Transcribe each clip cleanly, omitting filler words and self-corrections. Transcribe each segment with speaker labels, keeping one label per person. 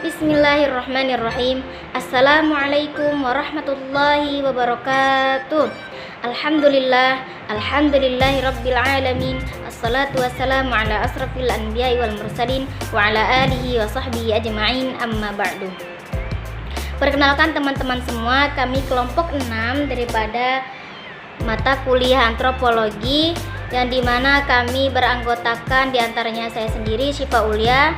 Speaker 1: Bismillahirrahmanirrahim. Assalamualaikum warahmatullahi wabarakatuh. Alhamdulillahi rabbil alamin. Assalatu wassalamu ala asrafil anbiya'i wal mursalin wa ala alihi wa sahbihi ajma'in, amma ba'du. Perkenalkan teman-teman semua, kami kelompok 6 daripada mata kuliah antropologi, yang dimana kami beranggotakan diantaranya saya sendiri Syifa Ulia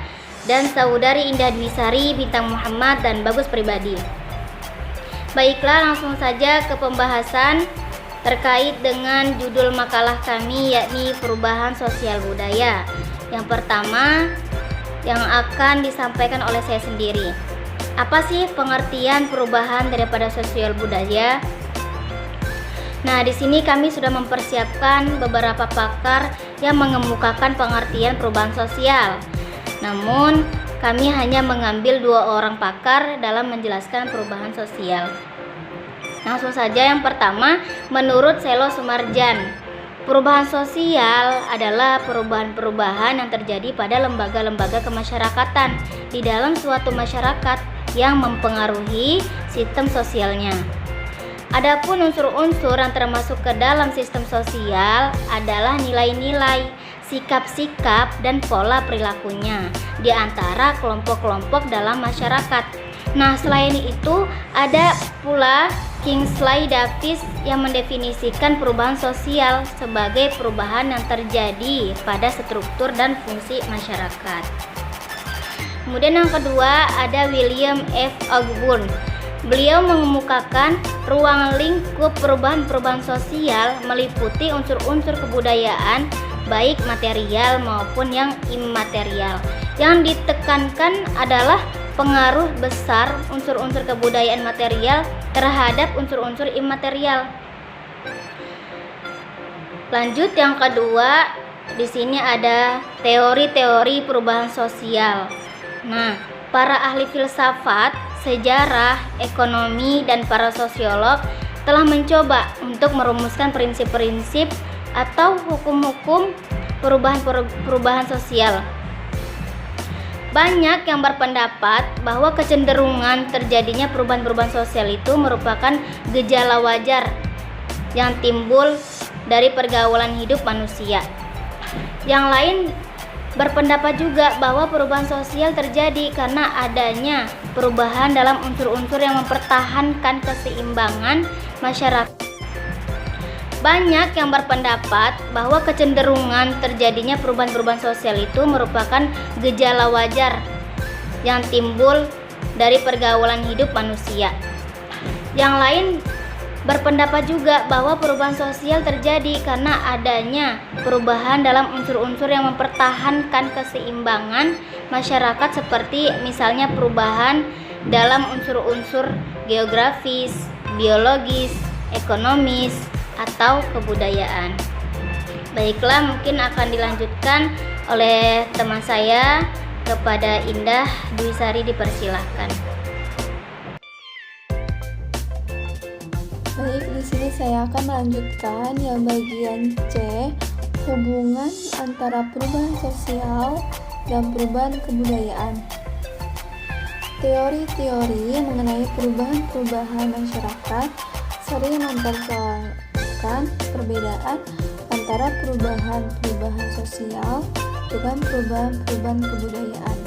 Speaker 1: dan saudari Indah Dwi Sari, Bintang Muhammad, dan Bagus Pribadi. Baiklah, langsung saja ke pembahasan terkait dengan judul makalah kami, yakni perubahan sosial budaya. Yang pertama yang akan disampaikan oleh saya sendiri. Apa sih pengertian perubahan daripada sosial budaya? Nah, di sini kami sudah mempersiapkan beberapa pakar yang mengemukakan pengertian perubahan sosial. Namun, kami hanya mengambil 2 orang pakar dalam menjelaskan perubahan sosial. Langsung saja, yang pertama, menurut Selo Sumarjan, perubahan sosial adalah perubahan-perubahan yang terjadi pada lembaga-lembaga kemasyarakatan di dalam suatu masyarakat yang mempengaruhi sistem sosialnya. Adapun unsur-unsur yang termasuk ke dalam sistem sosial adalah nilai-nilai, sikap-sikap, dan pola perilakunya di antara kelompok-kelompok dalam masyarakat. Nah, selain itu ada pula Kingsley Davis yang mendefinisikan perubahan sosial sebagai perubahan yang terjadi pada struktur dan fungsi masyarakat. Kemudian yang kedua ada William F. Ogburn. Beliau mengemukakan ruang lingkup perubahan-perubahan sosial meliputi unsur-unsur kebudayaan baik material maupun yang imaterial. Yang ditekankan adalah pengaruh besar unsur-unsur kebudayaan material terhadap unsur-unsur imaterial. Lanjut, yang kedua, di sini ada teori-teori perubahan sosial. Nah, para ahli filsafat, sejarah, ekonomi, dan para sosiolog telah mencoba untuk merumuskan prinsip-prinsip atau hukum-hukum perubahan sosial. Banyak yang berpendapat bahwa kecenderungan terjadinya perubahan-perubahan sosial itu merupakan gejala wajar yang timbul dari pergaulan hidup manusia. Yang lain berpendapat juga bahwa perubahan sosial terjadi karena adanya perubahan dalam unsur-unsur yang mempertahankan keseimbangan masyarakat. Banyak yang berpendapat bahwa kecenderungan terjadinya perubahan-perubahan sosial itu merupakan gejala wajar yang timbul dari pergaulan hidup manusia. Yang lain berpendapat juga bahwa perubahan sosial terjadi karena adanya perubahan dalam unsur-unsur yang mempertahankan keseimbangan masyarakat, seperti misalnya perubahan dalam unsur-unsur geografis, biologis, ekonomis, atau kebudayaan. Baiklah, mungkin akan dilanjutkan oleh teman saya. Kepada Indah Dwi Sari dipersilahkan.
Speaker 2: Baik, di sini saya akan melanjutkan yang bagian C, hubungan antara perubahan sosial dan perubahan kebudayaan. Teori-teori mengenai perubahan-perubahan masyarakat sering mempersoalkan perbedaan antara perubahan-perubahan sosial dengan perubahan-perubahan kebudayaan.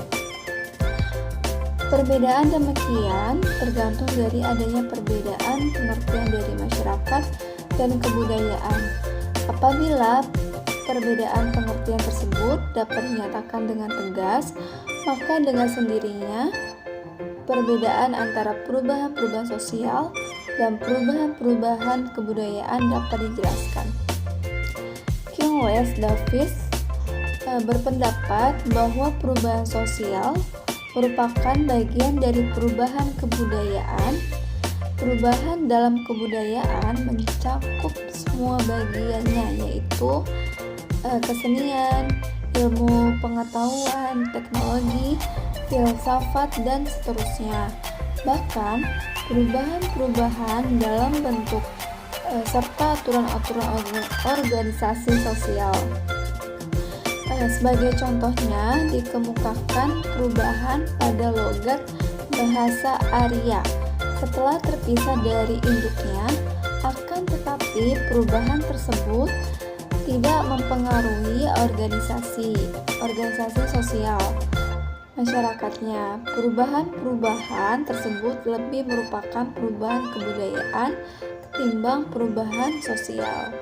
Speaker 2: Perbedaan demikian tergantung dari adanya perbedaan pengertian dari masyarakat dan kebudayaan. Apabila perbedaan pengertian tersebut dapat dinyatakan dengan tegas, maka dengan sendirinya perbedaan antara perubahan-perubahan sosial dan perubahan-perubahan kebudayaan dapat dijelaskan. Kingsley Davis berpendapat bahwa perubahan sosial merupakan bagian dari perubahan kebudayaan. Perubahan dalam kebudayaan mencakup semua bagiannya, yaitu kesenian, ilmu pengetahuan, teknologi, filsafat, dan seterusnya. Bahkan perubahan-perubahan dalam bentuk serta aturan-aturan organisasi sosial. Sebagai contohnya, dikemukakan perubahan pada logat bahasa Arya setelah terpisah dari induknya, akan tetapi perubahan tersebut tidak mempengaruhi organisasi sosial masyarakatnya. Perubahan tersebut lebih merupakan perubahan kebudayaan ketimbang perubahan sosial.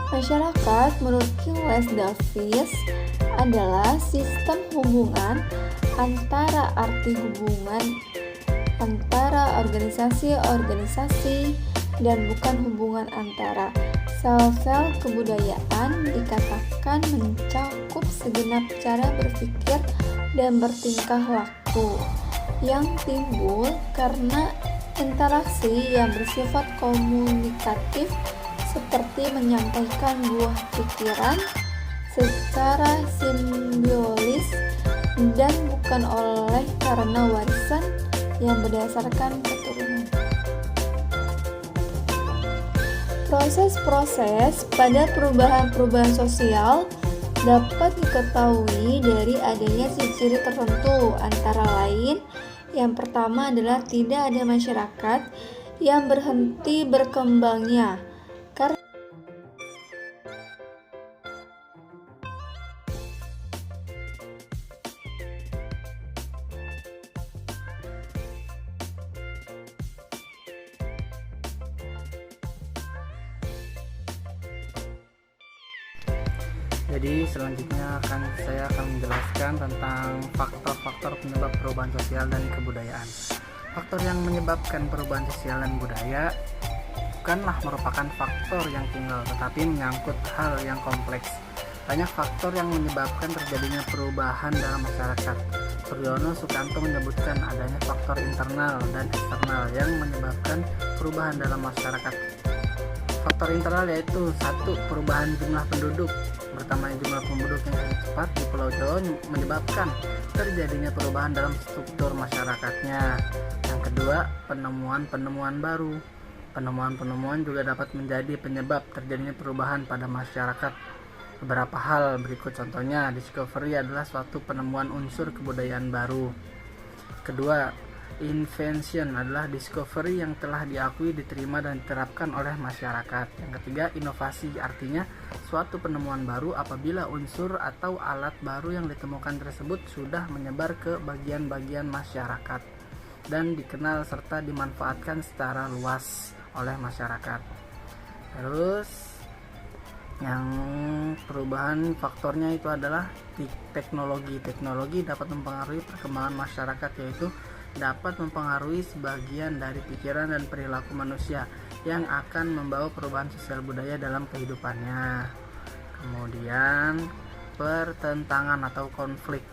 Speaker 2: Masyarakat menurut Gilles Davis adalah sistem hubungan antara organisasi-organisasi dan bukan hubungan antara. Sel-sel kebudayaan dikatakan mencakup segenap cara berpikir dan bertingkah laku yang timbul karena interaksi yang bersifat komunikatif, seperti menyampaikan buah pikiran secara simbiolis dan bukan oleh karena warisan yang berdasarkan keturunan. Proses-proses pada perubahan sosial dapat diketahui dari adanya ciri-ciri tertentu, antara lain yang pertama adalah tidak ada masyarakat yang berhenti berkembangnya.
Speaker 3: Jadi selanjutnya saya akan menjelaskan tentang faktor-faktor penyebab perubahan sosial dan kebudayaan. Faktor yang menyebabkan perubahan sosial dan budaya bukanlah merupakan faktor yang tunggal, tetapi menyangkut hal yang kompleks. Banyak faktor yang menyebabkan terjadinya perubahan dalam masyarakat. Suryono Sukanto menyebutkan adanya faktor internal dan eksternal yang menyebabkan perubahan dalam masyarakat. Faktor internal yaitu 1. Perubahan jumlah penduduk. Bertambahnya jumlah penduduk yang sangat cepat di Pulau Jawa menyebabkan terjadinya perubahan dalam struktur masyarakatnya. Yang kedua, penemuan baru. Penemuan juga dapat menjadi penyebab terjadinya perubahan pada masyarakat. Beberapa hal berikut contohnya: discovery adalah suatu penemuan unsur kebudayaan baru. Kedua, invention adalah discovery yang telah diakui, diterima, dan diterapkan oleh masyarakat. Yang ketiga, inovasi artinya suatu penemuan baru apabila unsur atau alat baru yang ditemukan tersebut sudah menyebar ke bagian-bagian masyarakat dan dikenal serta dimanfaatkan secara luas oleh masyarakat. Terus yang perubahan faktornya itu adalah teknologi. Teknologi dapat mempengaruhi perkembangan masyarakat, yaitu dapat mempengaruhi sebagian dari pikiran dan perilaku manusia yang akan membawa perubahan sosial budaya dalam kehidupannya. Kemudian pertentangan atau konflik.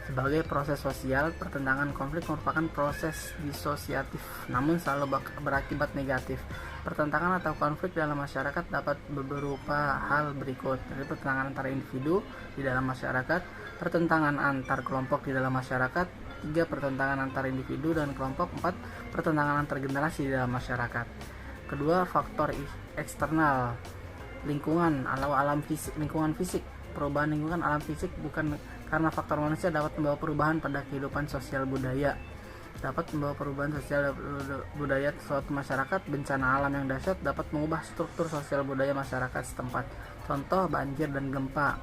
Speaker 3: Sebagai proses sosial, pertentangan konflik merupakan proses disosiatif namun selalu berakibat negatif. Pertentangan atau konflik dalam masyarakat dapat berupa hal berikut: dari pertentangan antar individu di dalam masyarakat, pertentangan antar kelompok di dalam masyarakat, 3. Pertentangan antar individu dan kelompok, 4. Pertentangan antar generasi di dalam masyarakat. Kedua, faktor eksternal, lingkungan fisik. Perubahan lingkungan alam fisik bukan karena faktor manusia dapat membawa perubahan pada kehidupan sosial budaya. Dapat membawa perubahan sosial budaya suatu masyarakat. Bencana alam yang dahsyat dapat mengubah struktur sosial budaya masyarakat setempat. Contoh, banjir dan gempa.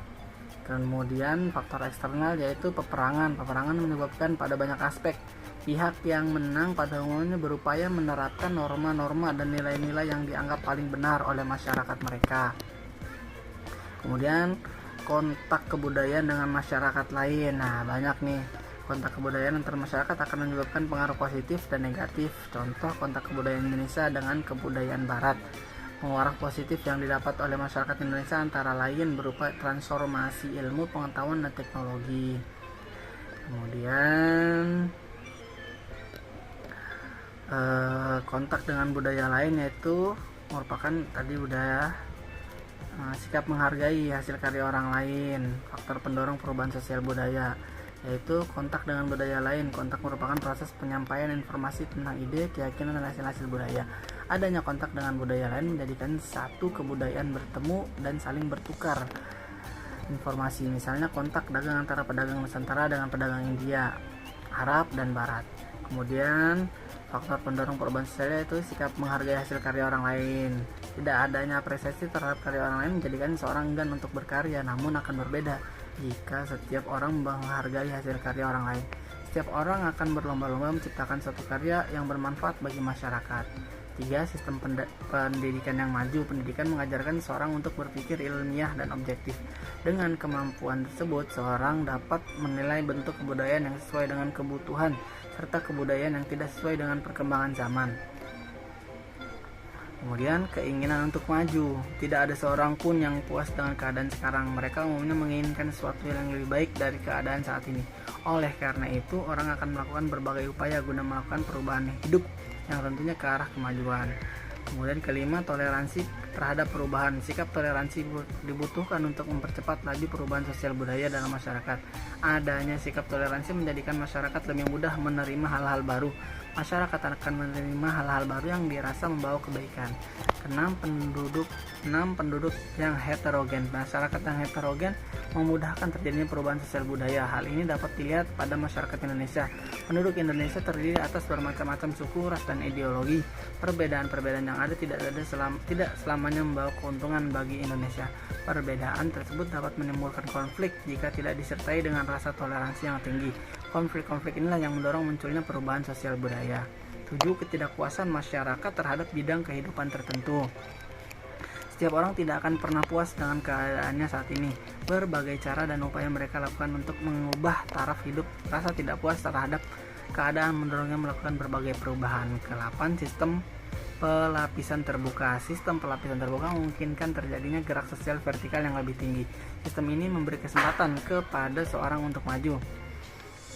Speaker 3: Kemudian faktor eksternal yaitu peperangan. Peperangan menyebabkan pada banyak aspek. Pihak yang menang pada umumnya berupaya menerapkan norma-norma dan nilai-nilai yang dianggap paling benar oleh masyarakat mereka. Kemudian kontak kebudayaan dengan masyarakat lain. Nah, banyak nih. Kontak kebudayaan antar masyarakat akan menyebabkan pengaruh positif dan negatif. Contoh, kontak kebudayaan Indonesia dengan kebudayaan Barat. Pengaruh positif yang didapat oleh masyarakat Indonesia antara lain berupa transformasi ilmu, pengetahuan, dan teknologi. Kemudian kontak dengan budaya lain yaitu merupakan tadi udah sikap menghargai hasil karya orang lain. Faktor pendorong perubahan sosial budaya yaitu kontak dengan budaya lain. Kontak merupakan proses penyampaian informasi tentang ide, keyakinan, dan hasil-hasil budaya. Adanya kontak dengan budaya lain menjadikan satu kebudayaan bertemu dan saling bertukar. informasi, misalnya kontak dagang antara pedagang Nusantara dengan pedagang India, Arab, dan Barat. Kemudian faktor pendorong perubahan sosial itu sikap menghargai hasil karya orang lain. Tidak adanya apresiasi terhadap karya orang lain menjadikan seorang enggan untuk berkarya, namun akan berbeda jika setiap orang menghargai hasil karya orang lain. Setiap orang akan berlomba-lomba menciptakan suatu karya yang bermanfaat bagi masyarakat. 3. Sistem pendidikan yang maju. Pendidikan mengajarkan seorang untuk berpikir ilmiah dan objektif. Dengan kemampuan tersebut, seorang dapat menilai bentuk kebudayaan yang sesuai dengan kebutuhan serta kebudayaan yang tidak sesuai dengan perkembangan zaman. Kemudian keinginan untuk maju. Tidak ada seorang pun yang puas dengan keadaan sekarang. Mereka umumnya menginginkan sesuatu yang lebih baik dari keadaan saat ini. Oleh karena itu, orang akan melakukan berbagai upaya guna melakukan perubahan hidup yang tentunya ke arah kemajuan. Kemudian kelima, toleransi terhadap perubahan. Sikap toleransi dibutuhkan untuk mempercepat laju perubahan sosial budaya dalam masyarakat. Adanya sikap toleransi menjadikan masyarakat lebih mudah menerima hal-hal baru. Masyarakat akan menerima hal-hal baru yang dirasa membawa kebaikan. 6. Penduduk yang heterogen. Masyarakat yang heterogen memudahkan terjadinya perubahan sosial budaya. Hal ini dapat dilihat pada masyarakat Indonesia. Penduduk Indonesia terdiri atas bermacam-macam suku, ras, dan ideologi. Perbedaan-perbedaan yang ada tidak selamanya membawa keuntungan bagi Indonesia. Perbedaan tersebut dapat menimbulkan konflik jika tidak disertai dengan rasa toleransi yang tinggi. Konflik-konflik inilah yang mendorong munculnya perubahan sosial budaya. 7. Ketidakpuasan masyarakat terhadap bidang kehidupan tertentu. Setiap orang tidak akan pernah puas dengan keadaannya saat ini. Berbagai cara dan upaya mereka lakukan untuk mengubah taraf hidup. Rasa tidak puas terhadap keadaan mendorongnya melakukan berbagai perubahan. Ke-8. Sistem pelapisan terbuka. Sistem pelapisan terbuka memungkinkan terjadinya gerak sosial vertikal yang lebih tinggi. Sistem ini memberi kesempatan kepada seorang untuk maju.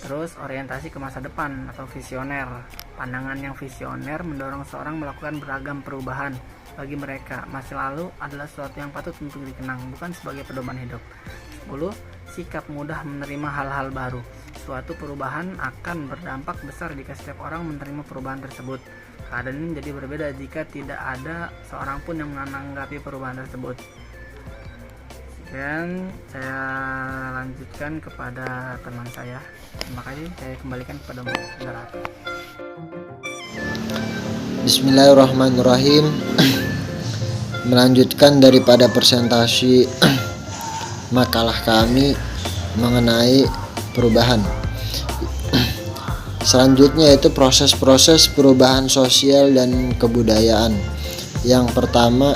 Speaker 3: Terus orientasi ke masa depan atau visioner. Pandangan yang visioner mendorong seorang melakukan beragam perubahan. Bagi mereka, masa lalu adalah sesuatu yang patut untuk dikenang, bukan sebagai pedoman hidup. 10. Sikap mudah menerima hal-hal baru. Suatu perubahan akan berdampak besar jika setiap orang menerima perubahan tersebut. Keadaan ini menjadi berbeda jika tidak ada seorang pun yang menanggapi perubahan tersebut. Dan saya lanjutkan kepada teman saya. Terima kasih, saya kembalikan kepada moderator.
Speaker 4: Bismillahirrahmanirrahim. Melanjutkan daripada presentasi makalah kami mengenai perubahan. Selanjutnya yaitu proses-proses perubahan sosial dan kebudayaan. Yang pertama,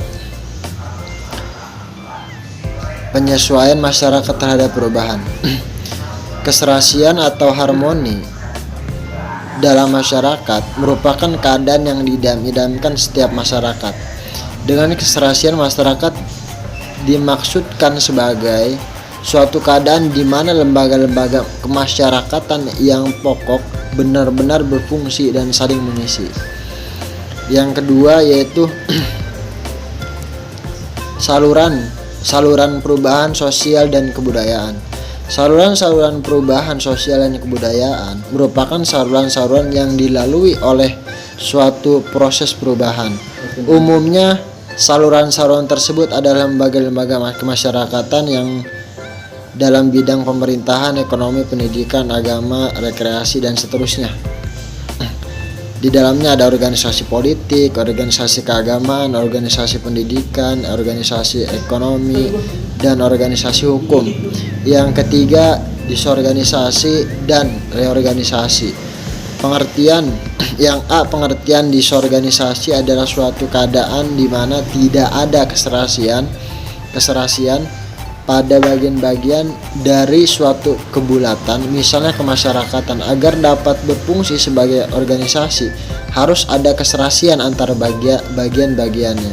Speaker 4: penyesuaian masyarakat terhadap perubahan. Keserasian atau harmoni dalam masyarakat merupakan keadaan yang diidam-idamkan setiap masyarakat. Dengan keserasian, masyarakat dimaksudkan sebagai suatu keadaan di mana lembaga-lembaga kemasyarakatan yang pokok benar-benar berfungsi dan saling mengisi. Yang kedua yaitu saluran perubahan sosial dan kebudayaan. Saluran-saluran perubahan sosial dan kebudayaan merupakan saluran-saluran yang dilalui oleh suatu proses perubahan. Umumnya, saluran-saluran tersebut adalah lembaga-lembaga kemasyarakatan yang dalam bidang pemerintahan, ekonomi, pendidikan, agama, rekreasi, dan seterusnya. Di dalamnya ada organisasi politik, organisasi keagamaan, organisasi pendidikan, organisasi ekonomi, dan organisasi hukum. Yang ketiga, disorganisasi dan reorganisasi. Pengertian yang pengertian disorganisasi adalah suatu keadaan di mana tidak ada keserasian pada bagian-bagian dari suatu kebulatan, misalnya kemasyarakatan. Agar dapat berfungsi sebagai organisasi, harus ada keserasian antara bagian-bagiannya.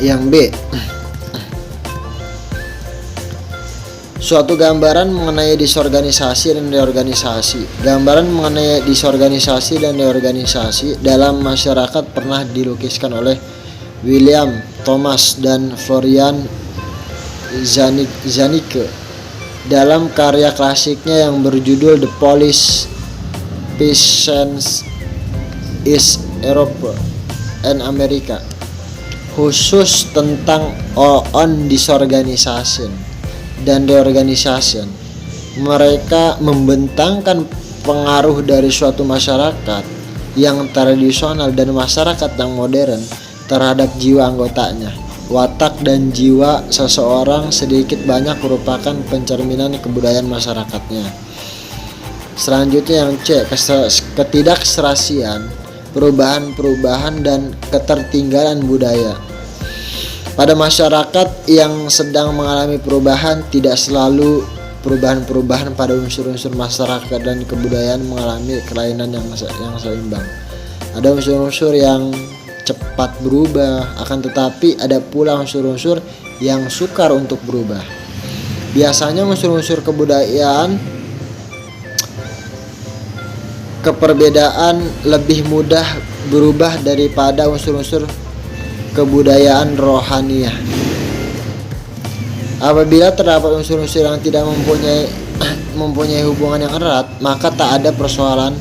Speaker 4: Yang B, suatu gambaran mengenai disorganisasi dan reorganisasi. Gambaran mengenai disorganisasi dan reorganisasi dalam masyarakat pernah dilukiskan oleh William Thomas dan Florian Zanicke dalam karya klasiknya yang berjudul The Polish Peasants in Europe and America. khusus tentang on disorganization dan reorganization. Mereka membentangkan pengaruh dari suatu masyarakat yang tradisional dan masyarakat yang modern terhadap jiwa anggotanya. Watak dan jiwa seseorang sedikit banyak merupakan pencerminan kebudayaan masyarakatnya. Selanjutnya yang C, ketidakserasian, perubahan-perubahan dan ketertinggalan budaya. Pada masyarakat yang sedang mengalami perubahan, tidak selalu perubahan-perubahan pada unsur-unsur masyarakat dan kebudayaan mengalami kelainan yang seimbang. Ada unsur-unsur yang cepat berubah, akan tetapi ada pula unsur-unsur yang sukar untuk berubah. Biasanya unsur-unsur kebudayaan keperbedaan lebih mudah berubah daripada unsur-unsur kebudayaan rohaniah. Apabila terdapat unsur-unsur yang tidak mempunyai hubungan yang erat, maka tak ada persoalan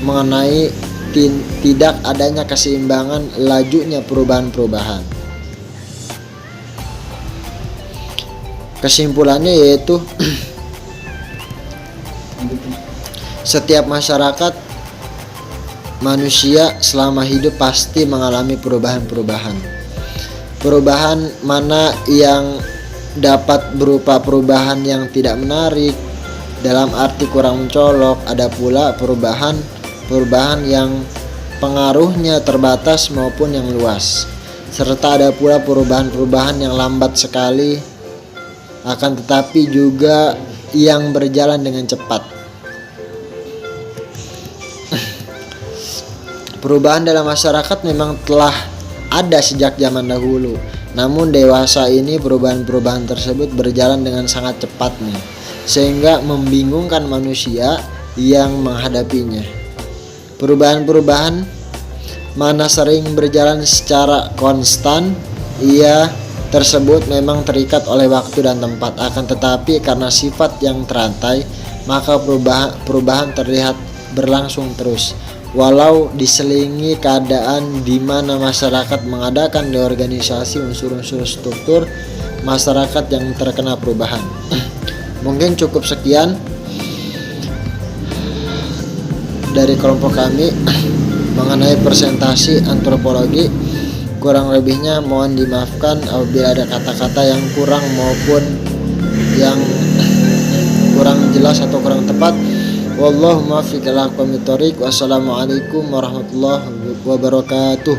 Speaker 4: mengenai tidak adanya keseimbangan lajunya perubahan-perubahan. Kesimpulannya yaitu setiap masyarakat manusia selama hidup pasti mengalami perubahan-perubahan. Perubahan mana yang dapat berupa perubahan yang tidak menarik dalam arti kurang mencolok, ada pula perubahan yang pengaruhnya terbatas maupun yang luas, serta ada pula perubahan-perubahan yang lambat sekali akan tetapi juga yang berjalan dengan cepat. Perubahan dalam masyarakat memang telah ada sejak zaman dahulu, namun dewasa ini perubahan-perubahan tersebut berjalan dengan sangat cepatnya, sehingga membingungkan manusia yang menghadapinya. Perubahan-perubahan mana sering berjalan secara konstan, ia tersebut memang terikat oleh waktu dan tempat, akan tetapi karena sifat yang terantai, maka perubahan terlihat berlangsung terus. Walau diselingi keadaan di mana masyarakat mengadakan reorganisasi unsur-unsur struktur masyarakat yang terkena perubahan. Mungkin cukup sekian dari kelompok kami mengenai presentasi antropologi. Kurang lebihnya mohon dimaafkan apabila ada kata-kata yang kurang maupun yang kurang jelas atau kurang tepat. Wallahu muwaffiq ila aqwamit thoriq. Wassalamualaikum warahmatullahi wabarakatuh.